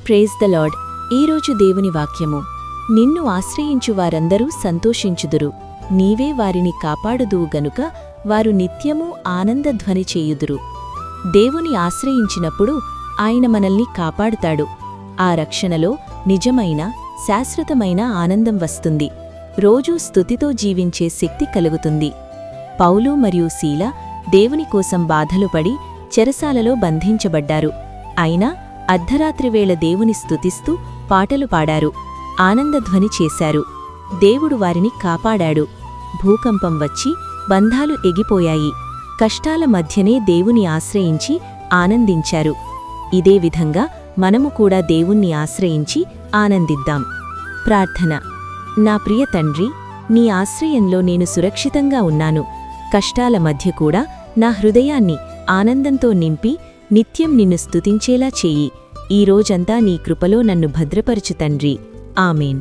Praise the lord. ఈరోజు దేవుని వాక్యము. నిన్ను ఆశ్రయించు వారందరూ సంతోషించుదురు, నీవే వారిని కాపాడుదువు గనుక వారు నిత్యము ఆనందధ్వని చేయుదురు. దేవుని ఆశ్రయించినప్పుడు ఆయన మనల్ని కాపాడుతాడు. ఆ రక్షణలో నిజమైన శాశ్వతమైన ఆనందం వస్తుంది. రోజూ స్తుతితో జీవించే శక్తి కలుగుతుంది. పౌలు మరియు శీల దేవుని కోసం బాధలు పడి చెరసాలలో బంధించబడ్డారు. అయినా అర్ధరాత్రివేళ దేవుని స్తుతిస్తూ పాటలు పాడారు, ఆనందధ్వని చేశారు. దేవుడు వారిని కాపాడాడు. భూకంపం వచ్చి బంధాలు ఎగిపోయాయి. కష్టాల మధ్యనే దేవుని ఆశ్రయించి ఆనందించారు. ఇదే విధంగా మనము కూడా దేవుణ్ణి ఆశ్రయించి ఆనందిద్దాం. ప్రార్థన. నా ప్రియ తండ్రి, నీ ఆశ్రయంలో నేను సురక్షితంగా ఉన్నాను. కష్టాల మధ్య కూడా నా హృదయాన్ని ఆనందంతో నింపి నిత్యం నిన్ను స్తుతించేలా చేయి. ఈ రోజంతా నీ కృపలో నన్ను భద్రపరచు తండ్రి. ఆమేన్.